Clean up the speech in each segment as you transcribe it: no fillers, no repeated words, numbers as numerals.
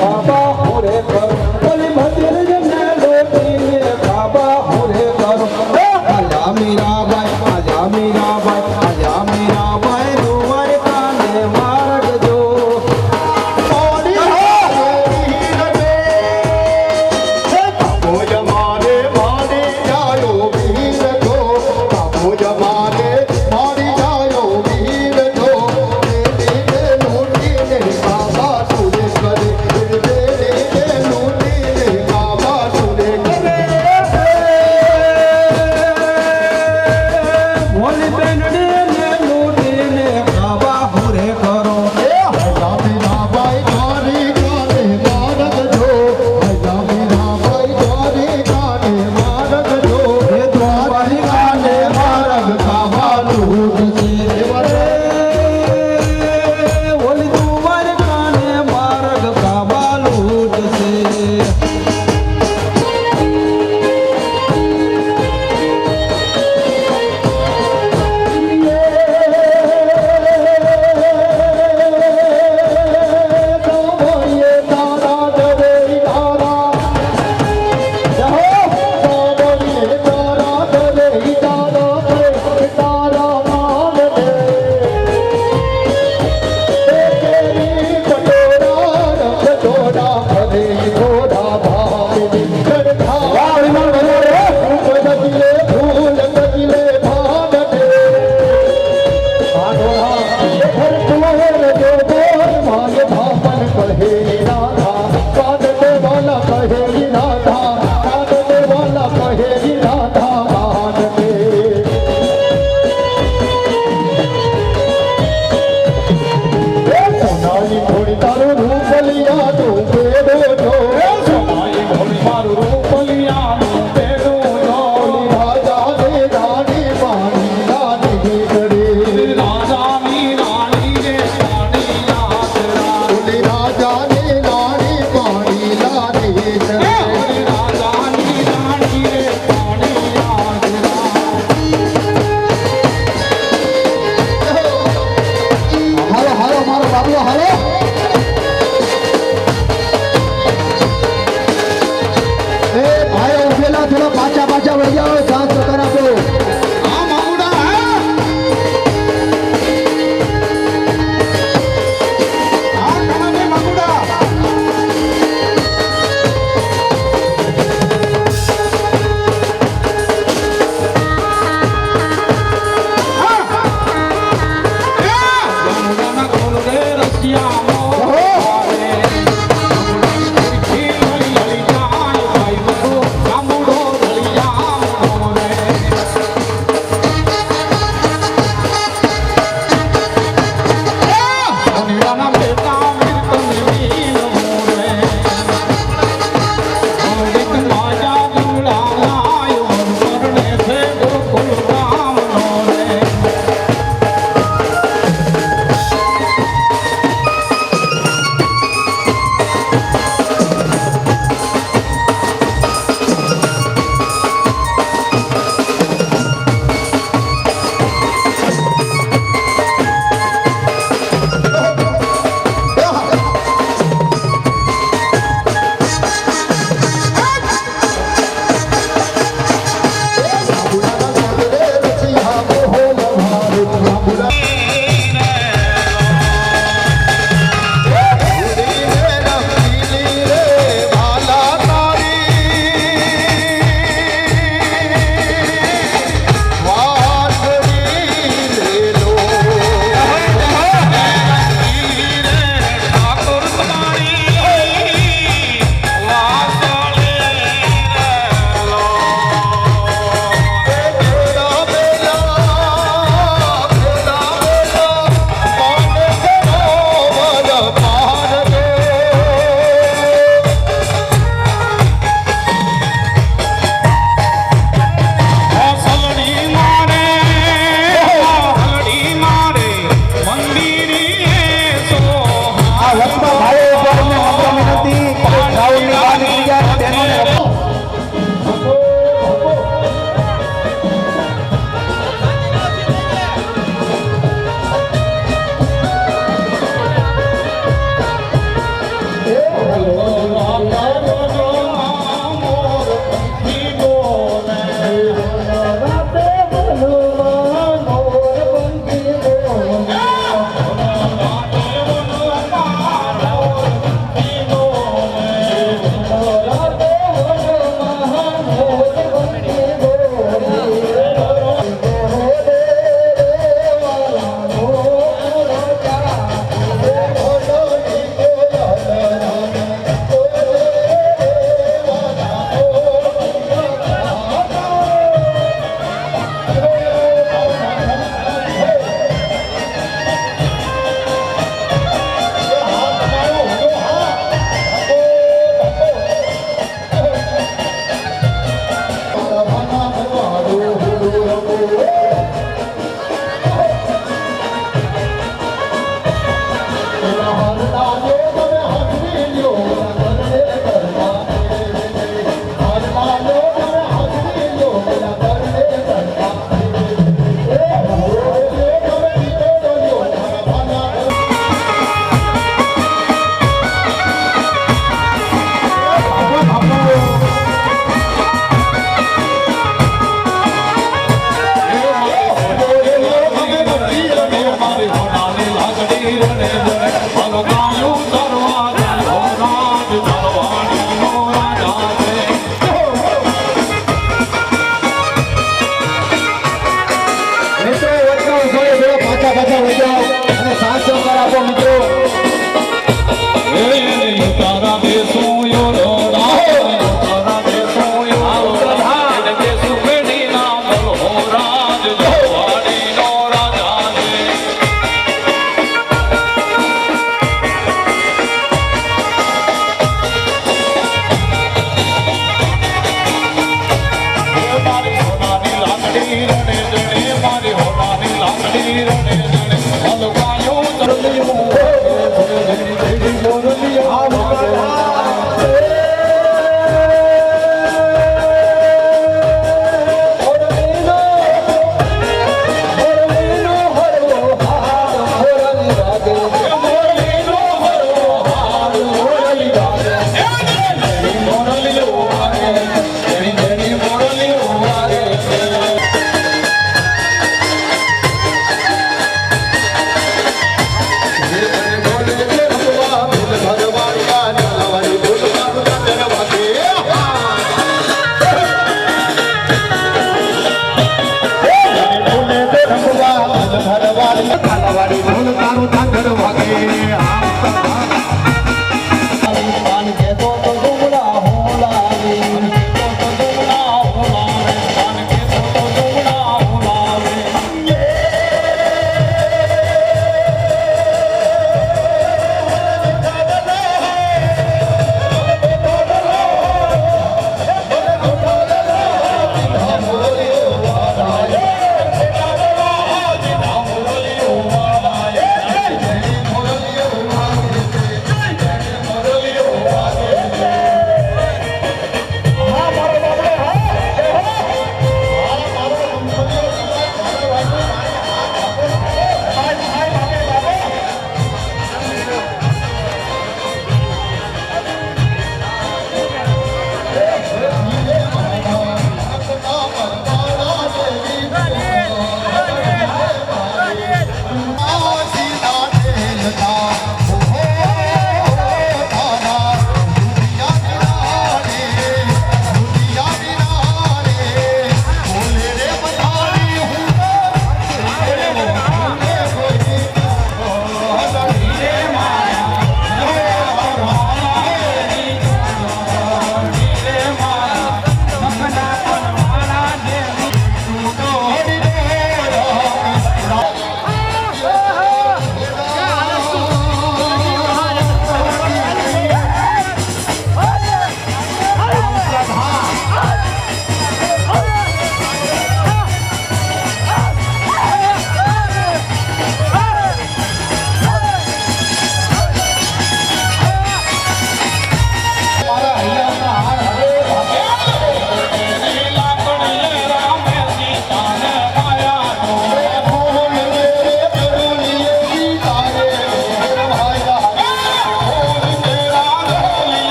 Baba,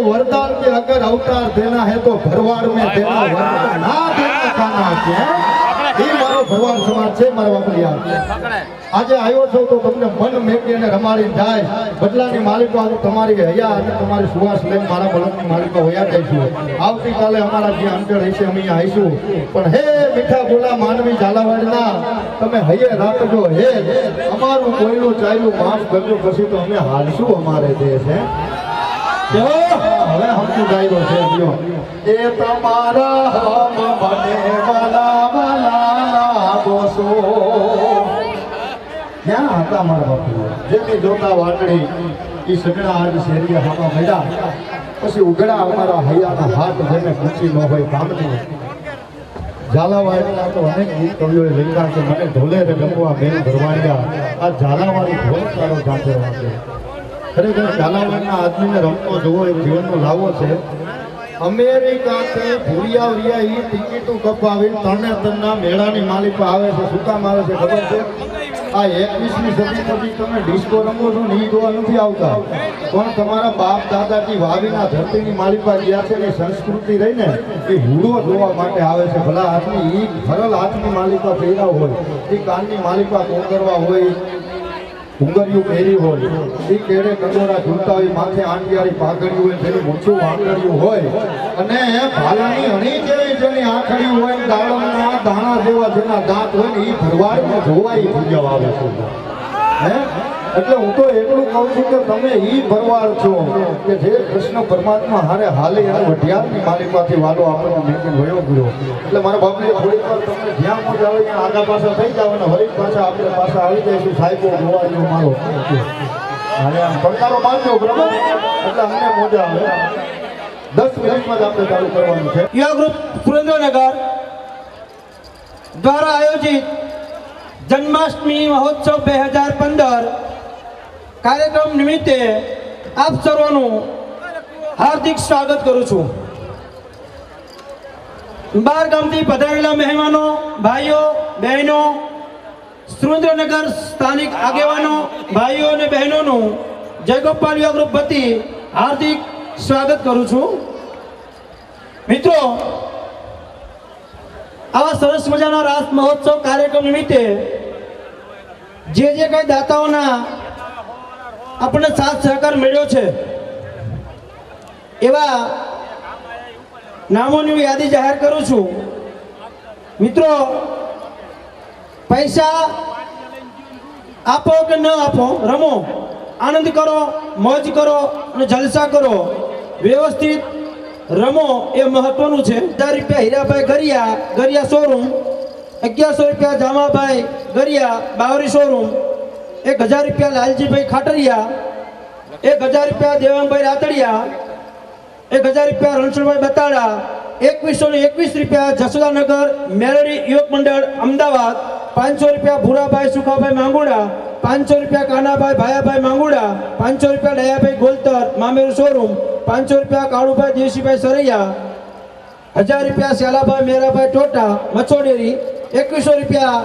वरदान के अगर अवतार देना है तो भरवाड़ में देना, वरदान ना देना काना के એ મારો ભરવાડ સમાજ છે મારા વાપરિયા। આજે આવ્યો છો તો તમને મન મેકી અને રમાડી જાય બદલાની માલિકો આજે તમારી હૈયા અને તમારી સુવાસ લઈને મારા બળદની માલિકો હોયા જઈશું। આવતીકાલે અમારા જે અંતર હશે અમે અહીંયા આવીશું, પણ હે મીઠા બોલા માનવી ઝાલાવાડના તમે હૈયે રાખજો, હે અમારું કોઈનું ચાલ્યું માફ કરજો, પછી તો અમે હાલશું અમારે દેશ હે। હવે હમતું ગાયરો છે જો એ તમારા હમ મને વાલા વાલા બોસો ક્યાં હતા મારા બાપુ જેની જોતા વાટડી એ સગડા આજ શેરીયા હામાં મળ્યા, પછી ઉગડા અમારા હૈયાના હાથ જેને કૂચી ન હોય કામની ઝાલાવાડના તો અનેક ગીત કવિઓએ લખ્યા છે, મને ઢોલે રે ગમવા બેન ભરવાડિયા, આ ઝાલાવાડી ઢોલ સારો ગાંધો છે। ખરેખર ઝાલાવાડના આદમીને રમતો જોવો એ જીવનનો લાવો છે। અમેરિકાથી ભૂરિયા ઈ ટિકિટો કપાવી તરણેતરના મેળાની માલિકો આવે છે, શું કામ આવે છે ખબર છે? આ 21મી સદી પછી તમે ડિસ્કો રમો છો ને ઈ જોવા નથી આવતા, પણ તમારા બાપ દાદાજી વાવીના ધરતીની માલિકા ગયા છે ને સંસ્કૃતિ રહીને એ હુડો જોવા માટે આવે છે। ભલા હાથની ઈ ફરલ હાથની માલિકા થયેલા હોય, એ કાનની માલિકા કોંગરવા હોય, ઉંગરિયું પહેરી હોય, એ કેડે કંદોરા ઝૂલતા હોય, માથે આંટિયાળી પાઘડી હોય, જેની મૂછું આંગળિયું હોય અને ભાલાની હણી જેવી જેની આંખડિયું હોય, દાડમના દાણા જેવા જેના દાંત હોય ને એ ભરવાડમાં જોવાય પૂજવા આવે છે હે। એટલે હું તો એટલું કહું છું કે તમે ઈ ભરવાડ છો કે જે કૃષ્ણ પરમાત્મા હારે હાલે અને વઢિયારની માલિકાથી વાલો આપણને મેકીને વયો ગયો। એટલે મારા બાપુએ થોડીક વાર તમને જ્યાં મજા આવે ત્યાં આગા પાછા થઈ જાવ અને વળી પાછા આપણે પાછા આવી જઈશું સાહેબો ગોવાજો મારો અરે આમ પડકારો મારજો બરાબર, એટલે અમને મજા આવે। 10 મિનિટમાં જ આપણે ચાલુ કરવાનું છે। યુવા ગ્રુપ સુરેન્દ્રનગર દ્વારા આયોજિત જન્માષ્ટમી મહોત્સવ 2015 કાર્યક્રમ નિમિત્તે આપ સર્વનું હાર્દિક સ્વાગત કરું છું। બાર ગામથી પધારેલા મહેમાનો, ભાઈઓ બહેનો, સુરેન્દ્રનગર સ્થાનિક આગેવાનો ભાઈઓ અને બહેનોનું જયગોપાલ યુવા ગ્રુપ વતી હાર્દિક સ્વાગત કરું છું। મિત્રો, આવા સરસ મજાના રાસ મહોત્સવ કાર્યક્રમ નિમિત્તે જે કઈ દાતાઓના આપણને સાથ સહકાર મળ્યો છે એવા નામોની યાદી જાહેર કરું છું। મિત્રો, પૈસા આપો કે ન આપો, રમો, આનંદ કરો, મોજ કરો અને જલસા કરો, વ્યવસ્થિત રમો એ મહત્વનું છે। 1000 રૂપિયા હીરાભાઈ ગરિયા શોરૂમ, 1100 રૂપિયા જામાભાઈ ગરિયા બાવરી શોરૂમ, 1000 રૂપિયા લાલજીભાઈ ખાટરિયા, 1000 રૂપિયા દેવાંગભાઈ રાતડિયા, 1000 રૂપિયા રણછોડભાઈ બતાડા, 2121 રૂપિયા જસોદાનગર મેલડી યુવક મંડળ અમદાવાદ, 500 રૂપિયા ભૂરાભાઈ સુખાભાઈ માંગુડા, 500 રૂપિયા કાનાભાઈ ભાયાભાઈ માંગુડા, 500 રૂપિયા દયાભાઈ ગોલતર મામેરું શોરૂમ, 500 રૂપિયા કાળુભાઈ દેવસીભાઈ સરૈયા, 1000 રૂપિયા શ્યાલાભાઈ મેરાભાઈ ટોટા મચોડેરી, 2100 રૂપિયા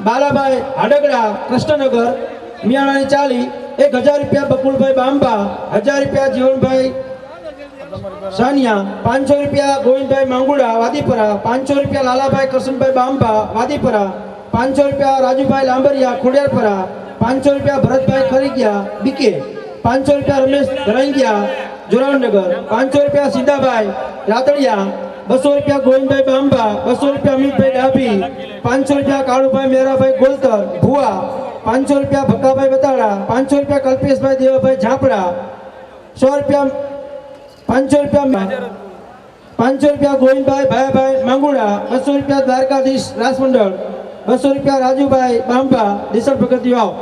બાલાભાઈ હાડગડા કૃષ્ણનગર મિયાણાની ચાલી, 1000 રૂપિયા બકુલભાઈ બાંબા, 1000 રૂપિયા જીવનભાઈ સાનિયા, 500 રૂપિયા ગોવિંદભાઈ માંગુડા વાદીપરા, 500 રૂપિયા લાલાભાઈ કરશનભાઈ બાંબા વાદીપરા, 500 રૂપિયા રાજુભાઈ લાંબરિયા ખોડિયારપરા, 500 રૂપિયા ભરતભાઈ ખરીગિયા બીકે, 500 રૂપિયા રમેશ ધરાંગિયા જોરાવનગર, 500 રૂપિયા સીધાભાઈ રાતડિયા, 200 રૂપિયા ગોવિંદભાઈ બાંબા, 200 રૂપિયા અમિતભાઈ ડાભી, 500 રૂપિયા કાળુભાઈ મેરાભાઈ ગોલતર ભુવા, 500 રૂપિયા ભક્કાભાઈ બતાડા, 500 રૂપિયા કલ્પેશભાઈ દેવાભાઈ ઝાપડા, 100 રૂપિયા 500 રૂપિયા ગોવિંદભાઈ ભાયાભાઈ માંગુડા, 200 રૂપિયા દ્વારકાધીશ રાસ મંડળ, 200 રૂપિયા રાજુભાઈ બાંબા દિશા પ્રગતિ વાવ।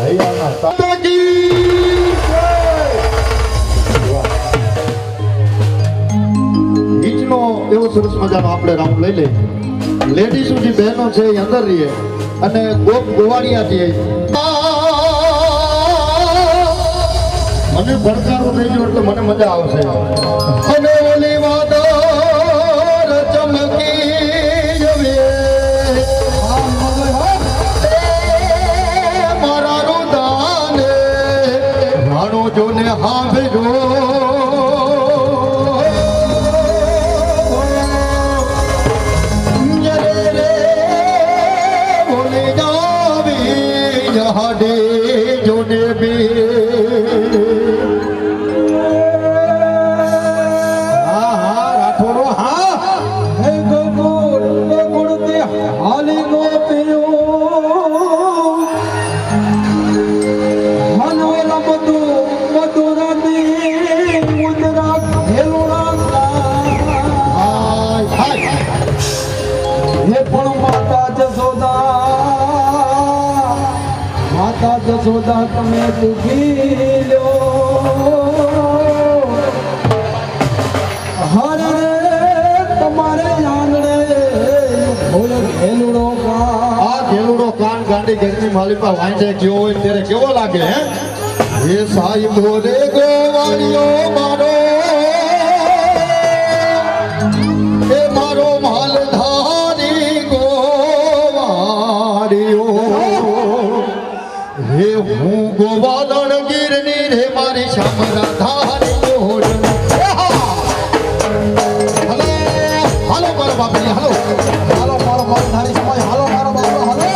હૈયાના તાકી ગીતનો એવો સરસ મજાનો આપણે રાઉન્ડ લઈ લઈએ લેડીઝ જે બહેનો છે એ અંદર રહીએ અને ગોપ ગોવાળિયાથી મને પડકારો થઈ ગયો એટલે મને મજા આવશે અને ઓલી વાદળ ચમકી જવે મારા રુદાને રાણો જોને હાંભળો हडे जोने भी હા હા રાઠોડો હા હે ગોકુળ તે હાલી નો પીયો મનોલા મધુરાની મુદરા ખેલુડા हाय હે પણ માતા જશોદા તમે દુખી લો હરે તમારે આંગણે ફૂલ ખેલુડો આ ખેલુડો કાન ગાંડી ગરમી માલિપા વાંચે ગયો હોય ત્યારે કેવો લાગે હે એ સાહેબ રે ગોવાળિયો મારો એ મારો માલધારી ગોવાળિયો હે હું ગોવાદણ ગીરની રે મારી શામરા ધારી ગોળ હાલો હાલો મારો બાપડી હાલો હાલો મારો માલધારી સમાજ હાલો મારો બાબો હાલો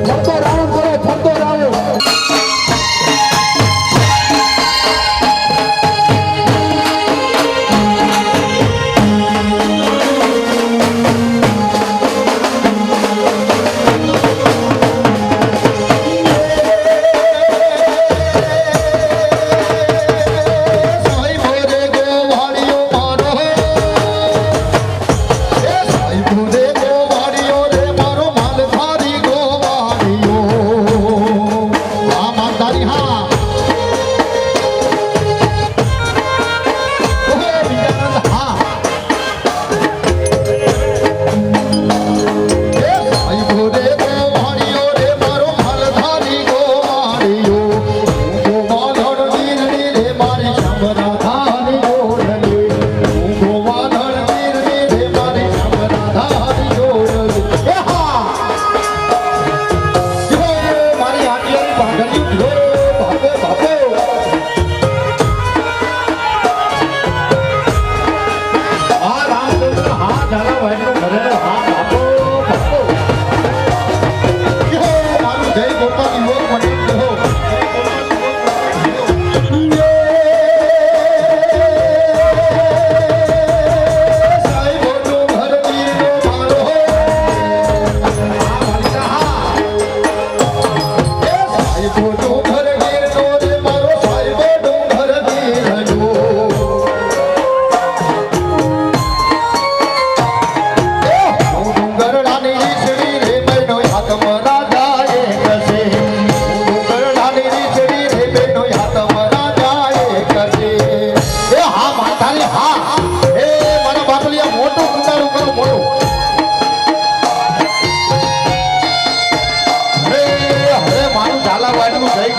ફરતો રાઉન્ડ કરો ફરતો રાઉન્ડ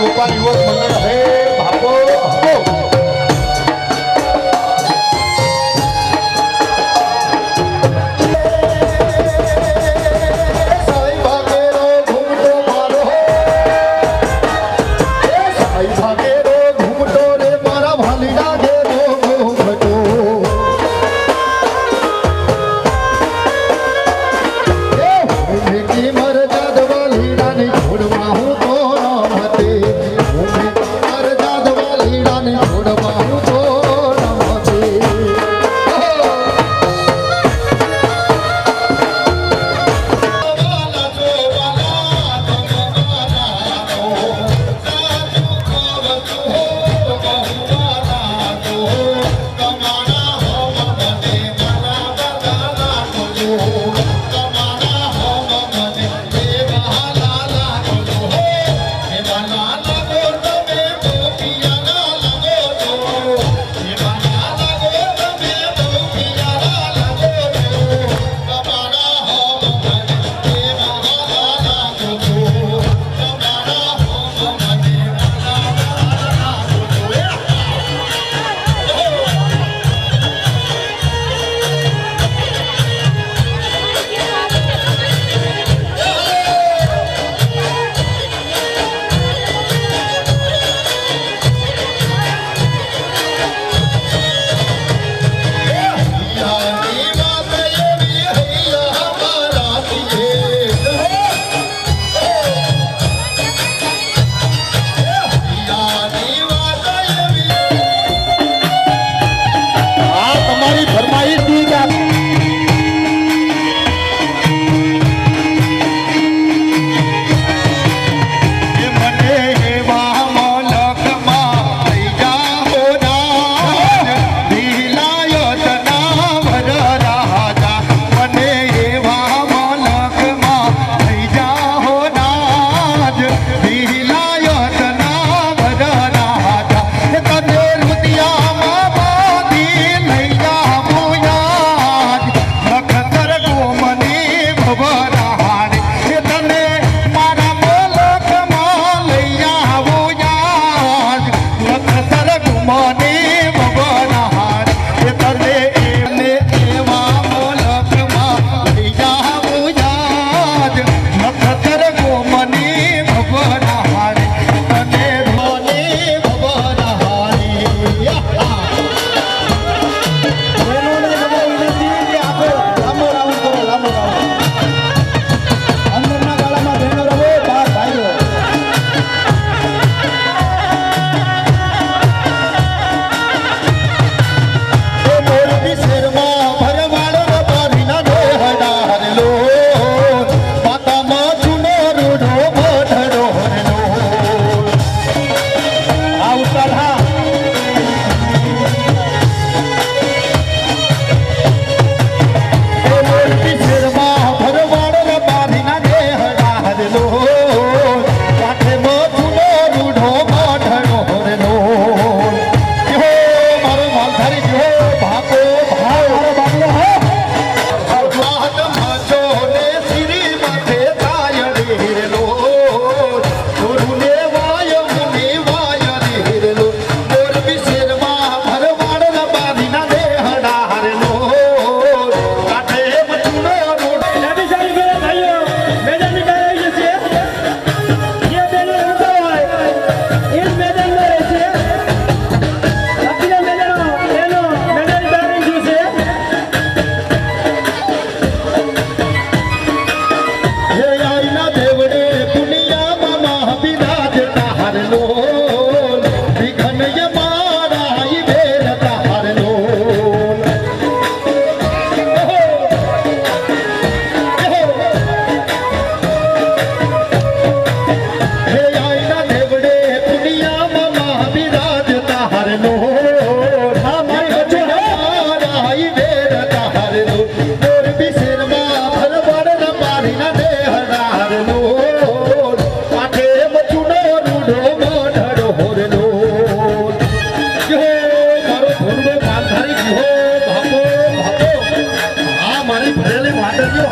ગોપાલ યુવક મંડળ હે બાપો મર જાદવાલી રાની છોડવા હું તો ન હતી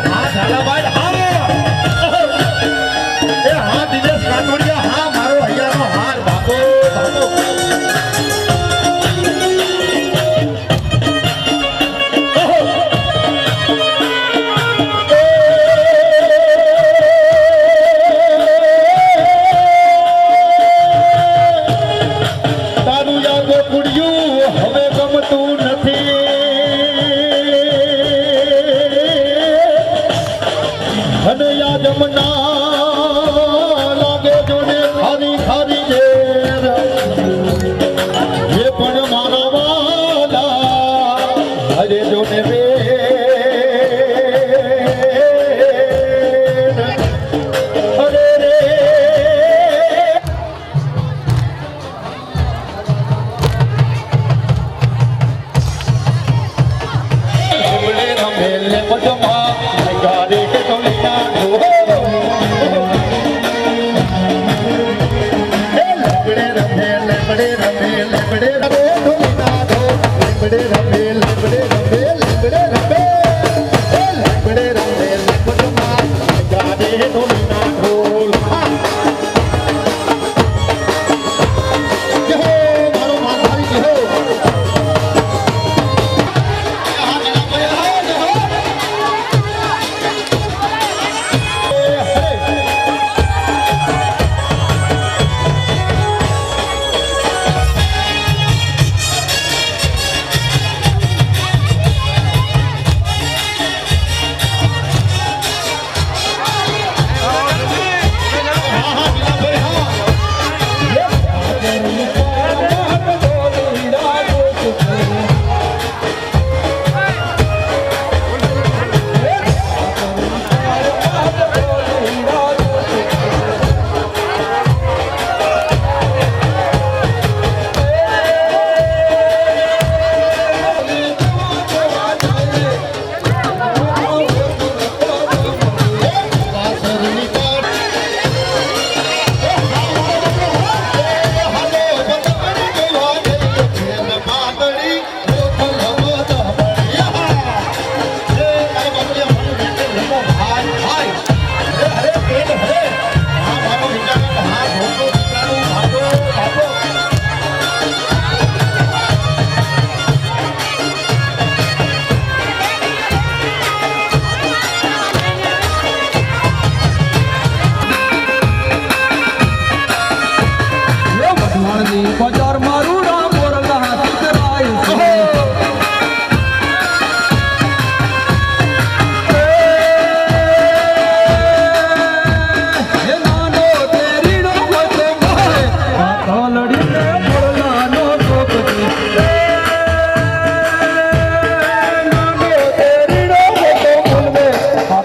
હા ઝાલાભાઈ હા એ હા દિનેશ કાટોડિયા હા મારો હૈયાનો હાર બાપો બાપો તારું યાદ કુડિયું હવે ગમતું નથી અને યાદ મના લાગે જોને ખારી ખારી ઝેર એ પણ મારા વાલા હરે જોને બે અરે રે રમેલે મજમા ગારે કે તોલિયા બજાર મારું રામ મોરલા સિદ્ધરાય છે એ નાનો તેરીનો વચે મારે કાલડીને મોરલાનો ટોકતી નાનો તેરીનો વચે બોલવે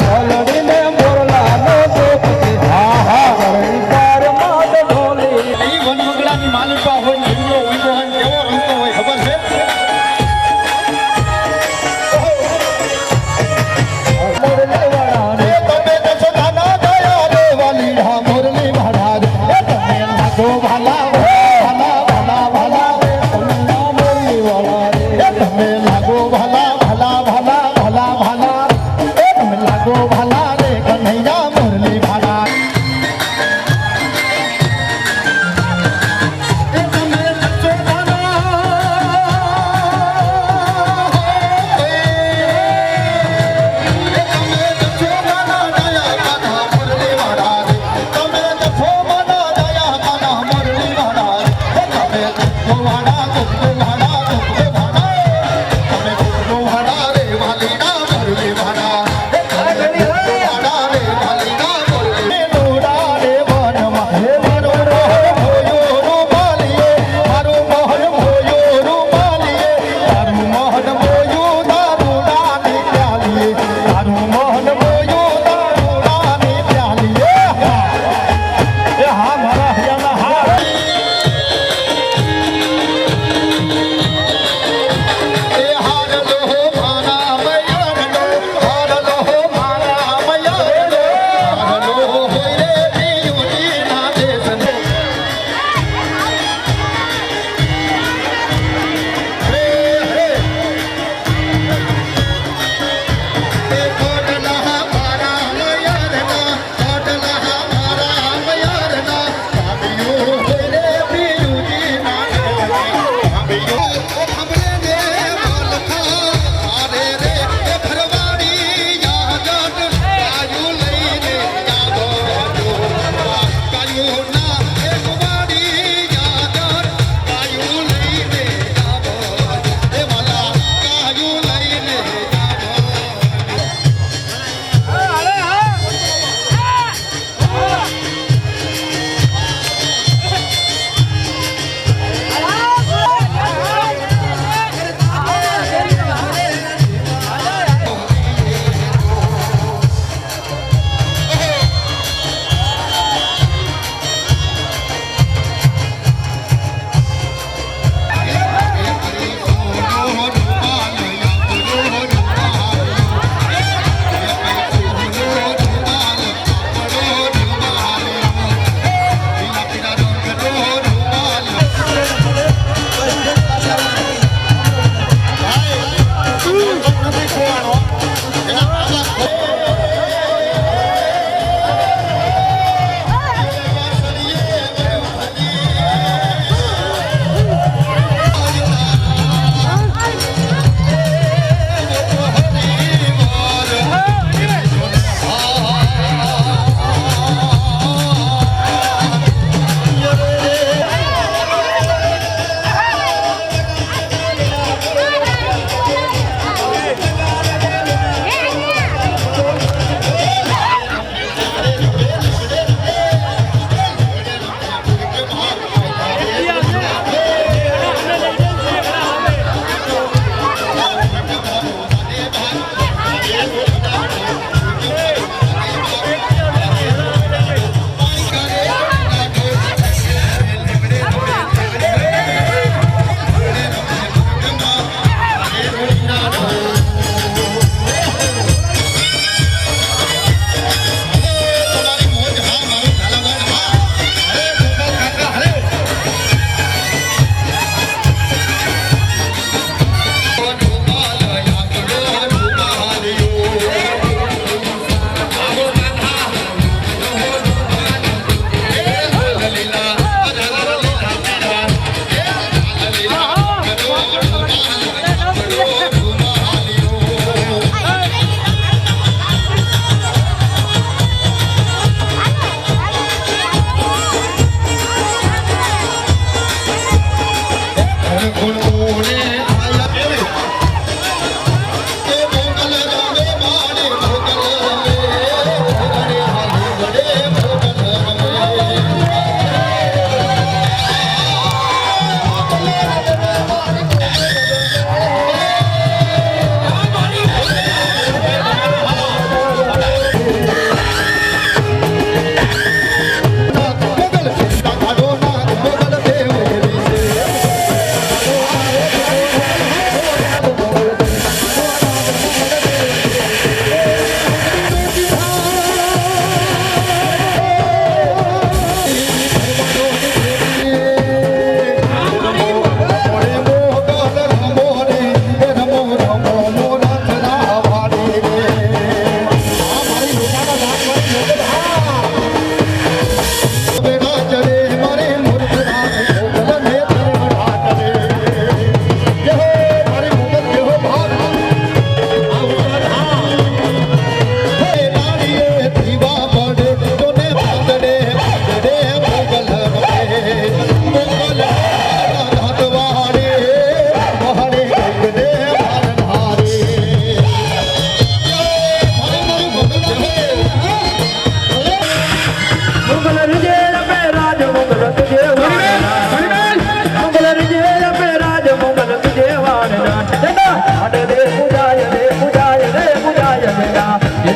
કાલડીને મોરલાનો ટોકતી હા હા ગણકાર માત ઢોલી ઈ વનમગલાની માલિકા હોય ને ઈનો ઊંધો હોય ને કેવો રમતો હોય ખબર છે એ તમે કશો નાના દયા રે વાલીડા મુરલી મહારાજ એ તમે લાગો ભાલા ભાલા ભાલા ભાલા મુરલી વાળા રે એ તમે લાગો ભાલા ભાલા ભાલા ભાલા ભાલા એ તમે લાગો ભાલા રે કન્હૈયા મુરલી ભાલા એ તમે લખો ભાલા એ તમે લખો ભાલા દયા કાના મુરલી મહારાજ તમે લખો ભાલા દયા કાના મુરલી મહારાજ એ તમે લખો ભાલા ગુપ્તો ભાલા ગુપ્તો ભાલા તમે ગુપ્તો ભાલા રે વાલીડા મુરલી મહારાજ એ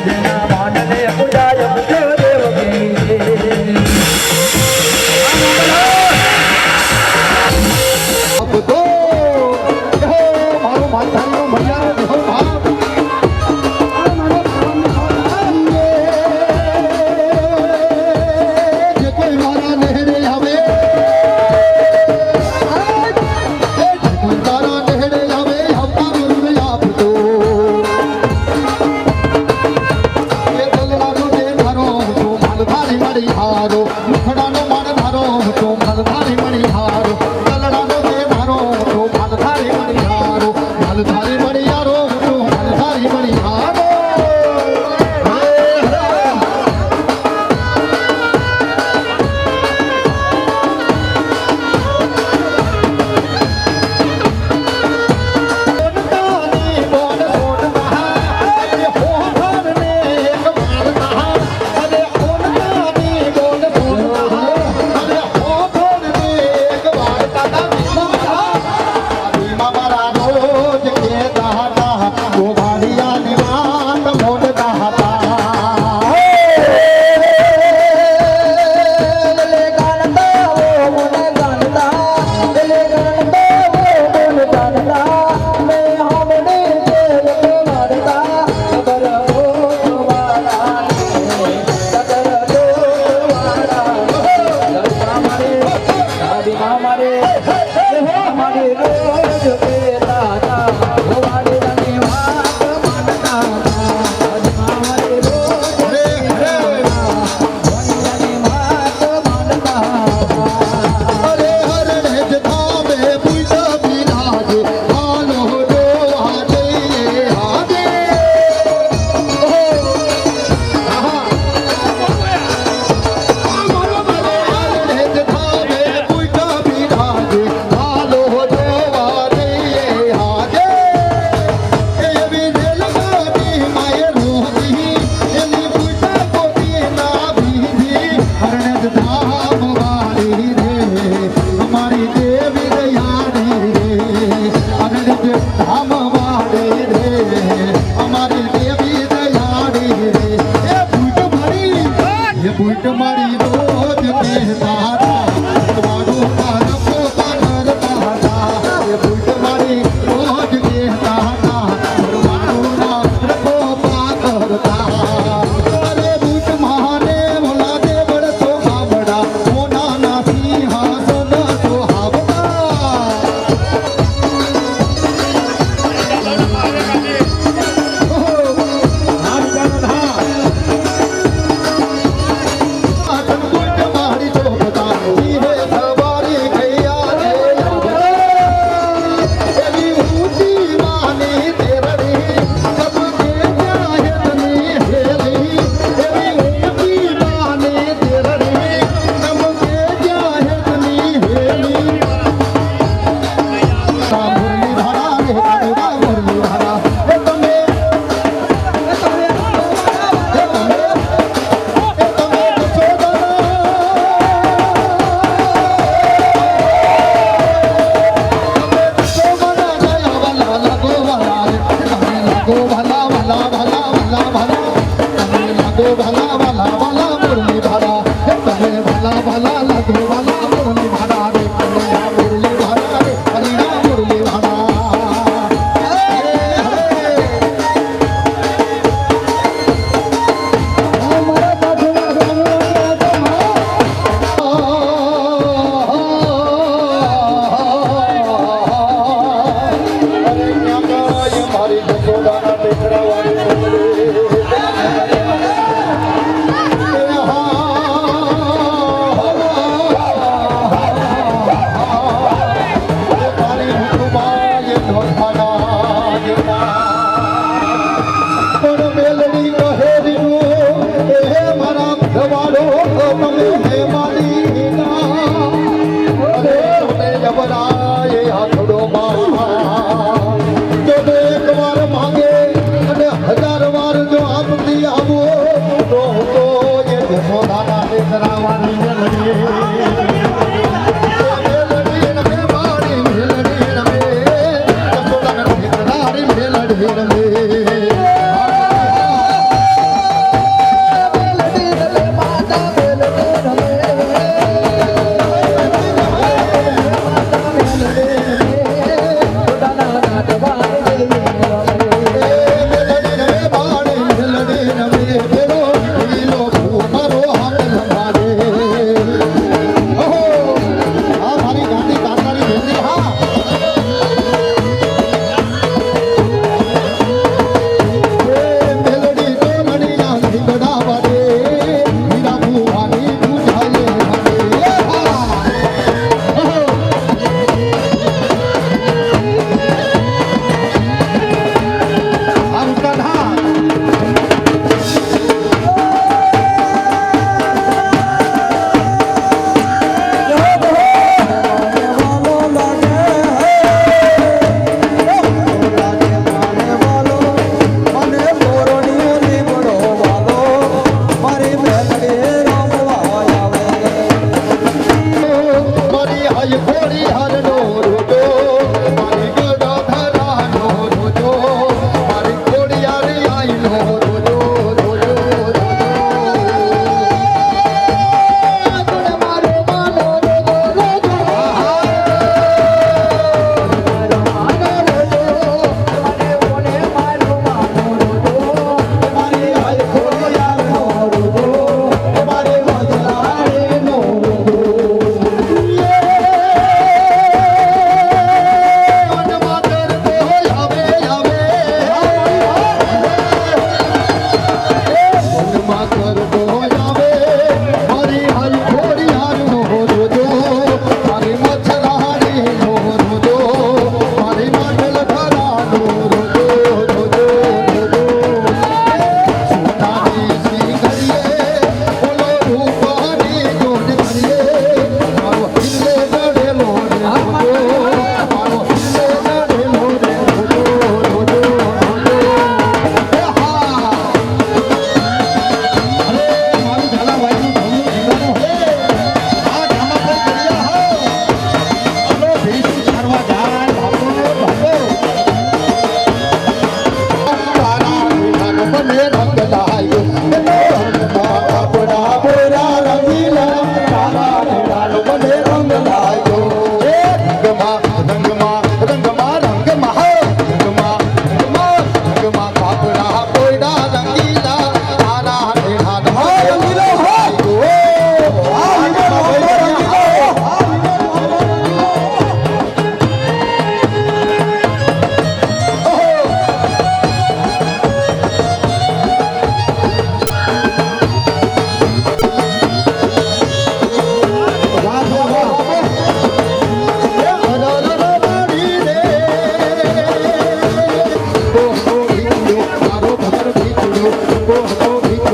જેના માંડને પૂજાય મુખ્ય દેવકી अब तो हो मारो माथाનો મજા દેહો ભાગ જે કોઈ મારા નહેરે આવે જે કોઈ મારા નહેરે આવે હપ્તા ગુરુ આપતો એ દલડાનો દે ધારો તો માલધારી મળી હારો મુખડાનો માર ધારો તો માલધારી મળી હારો દલડાનો દે ધારો તો માલધારી મળી હારો માલધારી મળી હારો તો માલધારી મળી હારો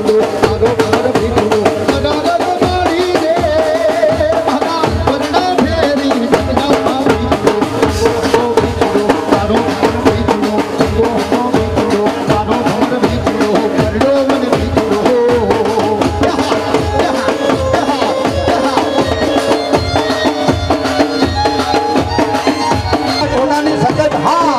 ભીખડો તારો ઘર ભીખડો અડાર મારી રે મારા પરણા ફેરી સગા ભીખડો તારો ઘર ભીખડો તારો ઘર ભીખડો પરડો મને ભીખડો સોનાની સજ્જત હા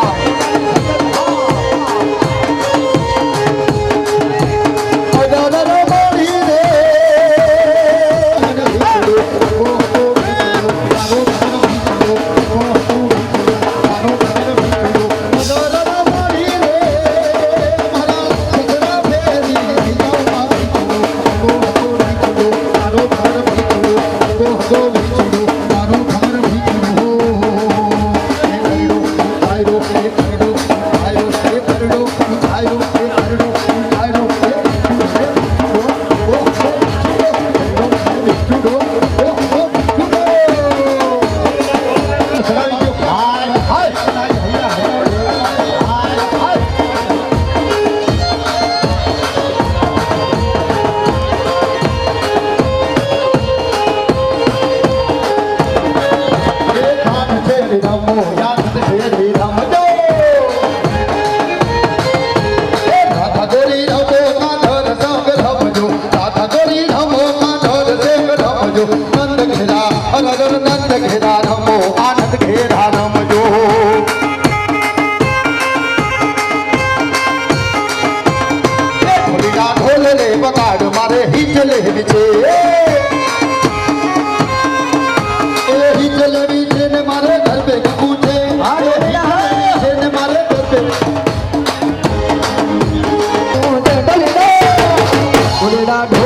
નંદ ઘેરા રમો આનંદ ઘેરા રમજો ઢોલ લે બગાડ મારે હિચ લેવી છે એ હિચ લેવી છે ને મારે ઘર પે ગવું છે મારે છે ને મારે ઘર પે ઢોલ